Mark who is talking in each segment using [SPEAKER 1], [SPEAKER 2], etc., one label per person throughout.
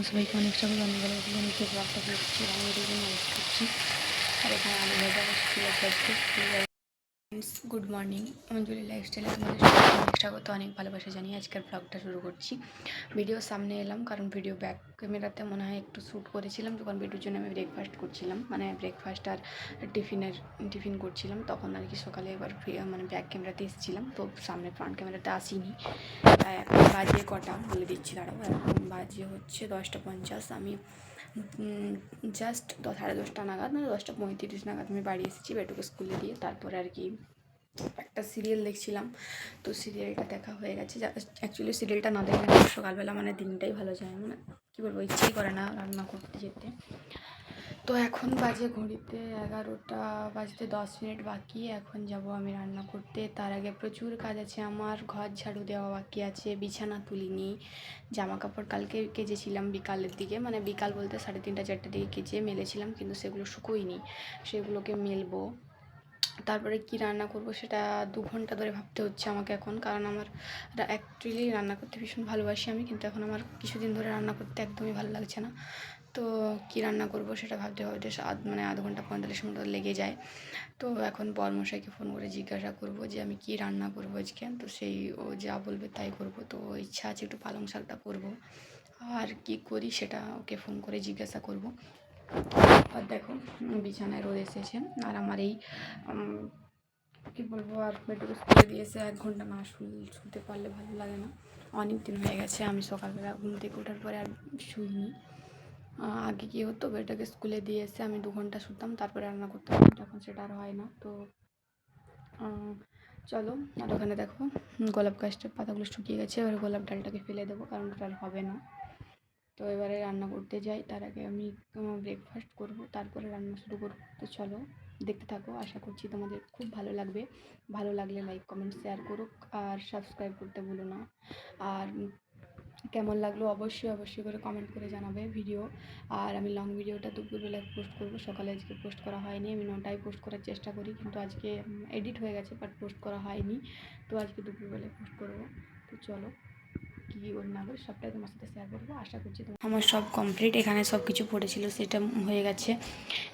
[SPEAKER 1] সবাইকে অনেক স্বাগত। আমি ভালো আছি। আমি যে ব্লগটা করছি আমি এটার জন্য ওয়েট করছি। আর এখানে আলু ভাজা বসছি। গুড মর্নিং, অঞ্জলি লাইফস্টাইলে তোমাদের সবাইকে অনেক স্বাগত, অনেক ভালোবাসা জানিয়ে আজকের ব্লগটা শুরু করছি। ভিডিওর সামনে এলাম কারণ ভিডিও ব্যাক ক্যামেরাতে মনে হয় একটু শ্যুট করেছিলাম যখন ভিডিওর জন্য আমি ব্রেকফাস্ট করছিলাম, মানে ব্রেকফাস্ট আর টিফিন করছিলাম, তখন আর কি সকালে এবার মানে ব্যাক ক্যামেরাতে এসেছিলাম, তো সামনে ফ্রন্ট ক্যামেরাতে আসিনি। এখন বাজে কটা বলে দিচ্ছি, দাঁড়াও। এখন বাজে হচ্ছে 10:50। আমি জাস্ট 10:30 নাগাদ, মানে 10:35 নাগাদ আমি বাড়ি এসেছি বেটুকে স্কুলে দিয়ে। তারপরে আর কি একটা সিরিয়াল দেখছিলাম, তো সিরিয়ালটা দেখা হয়ে গেছে। অ্যাকচুয়ালি সিরিয়ালটা না দেখলে সকালবেলা মানে দিনটাই ভালো যায়, মানে কী বলবো, ইচ্ছেই করে না রান্না করতে যেতে। তো এখন বাজে ঘড়িতে 11টা বাজতে 10 মিনিট বাকি। এখন যাব আমি রান্না করতে। তার আগে প্রচুর কাজ আছে আমার, ঘর ঝাড়ু দেওয়া বাকি আছে, বিছানা তুলিনি, জামা কাপড় কালকে কেচেছিলাম বিকালের দিকে, মানে বিকাল বলতে 3:30-4টার দিকে কেচে মেলেছিলাম, কিন্তু সেগুলো শুকোয়নি, সেগুলোকে মেলবো। তারপরে কি রান্না করব সেটা 2 ঘন্টা ধরে ভাবতে হচ্ছে আমাকে এখন, কারণ আমার অ্যাকচুয়ালি রান্না করতে ভীষণ ভালোবাসি আমি, কিন্তু এখন আমার কিছুদিন ধরে রান্না করতে একদমই ভালো লাগছে না। তো কি রান্না করব সেটা ভাবতে ভাবতে মানে আধ ঘন্টা 45 মিনিট লেগে যায়। তো এখন বরমশাইকে ফোন করে জিজ্ঞাসা করব যে আমি কি রান্না করব আজকে, তো সেই ও যা বলবে তাই করব। তো ইচ্ছা আছে একটু পালং শাকটা করব, আর কি করি সেটা ওকে ফোন করে জিজ্ঞাসা করব। আর দেখো বিছানায় রোদ এসেছে, আর আমার এই কী বলবো, আর মেয়েটুকু স্কুলে দিয়েছে, 1 ঘন্টা না শুতে পারলে ভালো লাগে না। অনেক দিন হয়ে গেছে আমি সকালবেলা ঘুম থেকে ওঠার পরে আর শুইনি। আগে কী হতো, বেটাকে স্কুলে দিয়ে এসে আমি 2 ঘন্টা শুতাম, তারপরে রান্না করতাম, এখন সেটা আর হয় না। তো চলো। আর ওখানে দেখো গোলাপ গাছটার পাতাগুলো শুকিয়ে গেছে, এবার গোলাপ ডালটাকে ফেলে দেবো, কারণ ডাল হবে না। তো এবারে রান্না করতে যাই, তার আগে আমি ব্রেকফাস্ট করব, তারপরে রান্না শুরু করব। তো চলো দেখতে থাকো, আশা করছি তোমাদের খুব ভালো লাগবে। ভালো লাগলে লাইক কমেন্ট শেয়ার করো, আর সাবস্ক্রাইব করতে ভুলো না। আর কেমন লাগলো অবশ্যই করে কমেন্ট করে জানাবে ভিডিও। আর আমি লং ভিডিওটা দুপুরবেলায় পোস্ট করব, সকালে আজকে পোস্ট করা হয়নি। আমি 9টায় পোস্ট করার চেষ্টা করি, কিন্তু আজকে এডিট হয়ে গেছে বাট পোস্ট করা হয়নি, তো আজকে দুপুরবেলায় পোস্ট করব। তো চলো কী করি না করি সবটাই তোমার সাথে শেয়ার করবো, আশা করছি আমার সব কমপ্লিট। এখানে সব কিছু পড়েছিল সেটা হয়ে গেছে।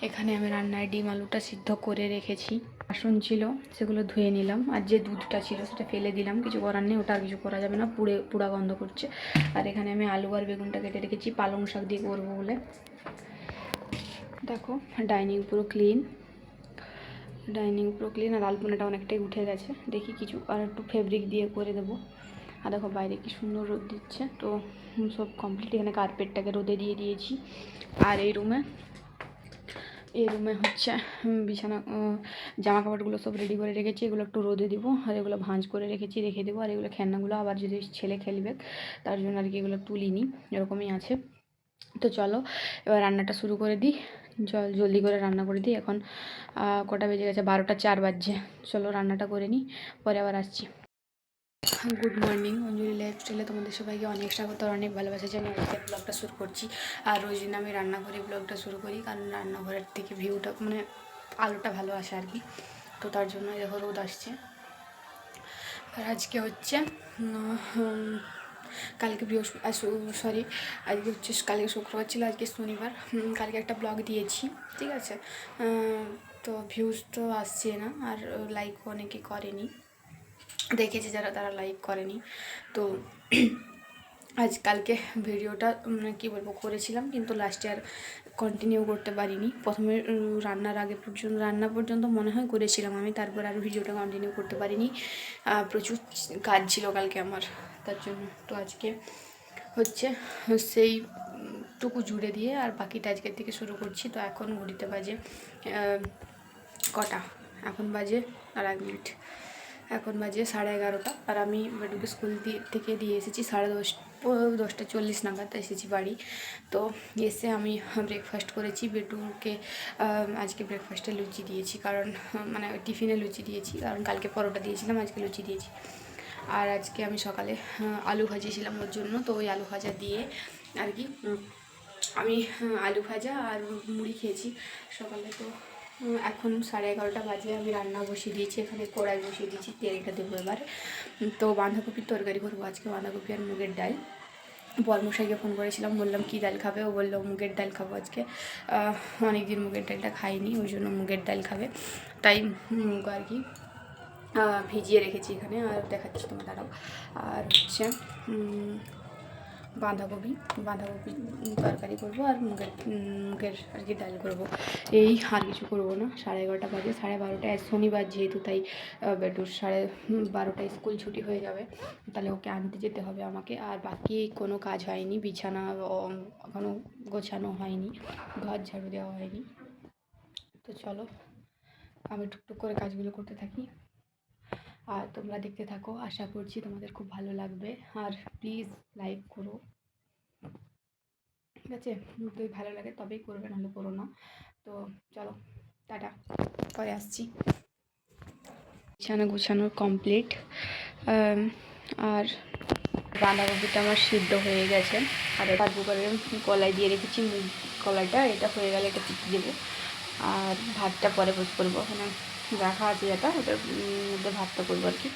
[SPEAKER 1] এখানে আমি রান্নায় ডিম আলুটা সিদ্ধ করে রেখেছি, বাসন ছিল সেগুলো ধুয়ে নিলাম, আর যে দুধটা ছিল সেটা ফেলে দিলাম, কিছু করার নেই, ওটা আর কিছু করা যাবে না, পুড়া গন্ধ করছে। আর এখানে আমি আলু আর বেগুনটা কেটে রেখেছি পালং শাক দিয়ে করবো বলে। দেখো ডাইনিং পুরো ক্লিন, আর আলপনাটা অনেকটাই উঠে গেছে, দেখি কিছু আর একটু ফেব্রিক দিয়ে করে দেবো। আর দেখো বাইরে কি সুন্দর রোদ দিচ্ছে, তো সব কমপ্লিট। এখানে কার্পেটটাকে রোদে দিয়ে দিয়েছি। আর এই রুমে হচ্ছে বিছানা জামা কাপড়গুলো সব রেডি করে রেখেছি, এগুলো একটু রোদে দিব, আর এগুলো ভাঁজ করে রেখে দেবো। আর এগুলো খেলনাগুলো আবার যদি ছেলে খেলবে তার জন্য আর কি এগুলো তুলিনি, এরকমই আছে। তো চলো এবার রান্নাটা শুরু করে দিই, জলদি করে রান্না করে দিই। এখন কটা বেজে গেছে, 12:04 বাজছে। চলো রান্নাটা করে নিই, পরে আবার আসছি। গুড মর্নিং, অঞ্জলি লাইফস্টাইলে তোমাদের সবাইকে অনেক স্বাগত, অনেক ভালোবাসা যে আমি আজকে ব্লগটা শুরু করছি। আর রোজ দিন আমি রান্নাঘরে ব্লগটা শুরু করি, কারণ রান্নাঘরের থেকে ভিউটা মানে আলোটা ভালো আসে আর কি, তো তার জন্য দেখো রোদ আসছে। আর আজকে হচ্ছে কালকে কালকে শুক্রবার ছিল, আজকে শনিবার। কালকে একটা ব্লগ দিয়েছি, ঠিক আছে, তো ভিউজ তো আসছে না, আর লাইকও অনেকে করেনি, দেখেছি যারা তারা লাইক করেনি। তো কালকে ভিডিওটা মানে কী বলবো করেছিলাম, কিন্তু লাস্টে আর কন্টিনিউ করতে পারিনি। প্রথমে রান্না পর্যন্ত মনে হয় করেছিলাম আমি, তারপর আর ভিডিওটা কন্টিনিউ করতে পারিনি, প্রচুর কাজ ছিল কালকে আমার, তার জন্য। তো আজকে হচ্ছে সেইটুকু জুড়ে দিয়ে আর বাকিটা আজকের থেকে শুরু করছি। তো এখন ঘড়িতে বাজে কটা, এখন বাজে আর 1 মিনিট, এখন বাজে 11:30। আর আমি বেটুকে স্কুল থেকে দিয়ে এসেছি 10:40 নাগাদ এসেছি বাড়ি। তো এসে আমি ব্রেকফাস্ট করেছি, বেটুকে আজকে ব্রেকফাস্টে লুচি দিয়েছি, কারণ মানে টিফিনে লুচি দিয়েছি, কারণ কালকে পরোটা দিয়েছিলাম, আজকে লুচি দিয়েছি। আর আজকে আমি সকালে আলু ভাজিয়েছিলাম ওর জন্য, তো ওই আলু ভাজা দিয়ে আর কি আমি আলু ভাজা আর মুড়ি খেয়েছি সকালে। তো এখন 11:30 বাজে, আমি রান্না বসিয়ে দিয়েছি, এখানে কড়াই বসিয়ে দিয়েছি, তেলটা দেবো এবার। তো বাঁধাকপির তরকারি করবো আজকে, বাঁধাকপি আর মুগের ডাল। বরমশাইকে ফোন করেছিলাম, বললাম কী ডাল খাবে, ও বললো মুগের ডাল খাবো আজকে। অনেক দিন মুগের ডালটা খাইনি, ওই জন্য মুগের ডাল খাবে, তাই মুগ আর কি ভিজিয়ে রেখেছি এখানে, আর দেখাচ্ছি তোমার দাঁড়াও। আর হচ্ছে বাঁধাকপি তরকারি করবো, আর মুগের আর কি ডাল করবো, এই আর কিছু করবো না। 11:30 বাজে, 12:30 শনিবার যেহেতু, তাই বেটুর 12:30 স্কুল ছুটি হয়ে যাবে, তাহলে ওকে আনতে যেতে হবে আমাকে। আর বাকি কোনো কাজ হয়নি, বিছানা এখনও গোছানো হয়নি, ঘর ঝাড়ু দেওয়া হয়নি। তো চলো আমি টুকটুক করে কাজগুলো করতে থাকি, আর তোমরা দেখতে থাকো, আশা করছি তোমাদের খুব ভালো লাগবে। আর প্লিজ লাইক করো, ঠিক আছে? যদি ভালো লাগে তবেই করবে, নাহলে করো না। তো চলো টাটা, পরে আসছি। বিছানা গুছানোর কমপ্লিট, আর বাঁধাকপিটা আমার সিদ্ধ হয়ে গেছে, আর এটা কুকারে কলাই দিয়ে রেখেছি, মুগ কলাইটা, এটা হয়ে গেলে এটা চিপে দেবো, আর ভাতটা পরে করবো, ওখানে রাখা আছে যেটা, ওটার মধ্যে ভাতটা করবো আর কি।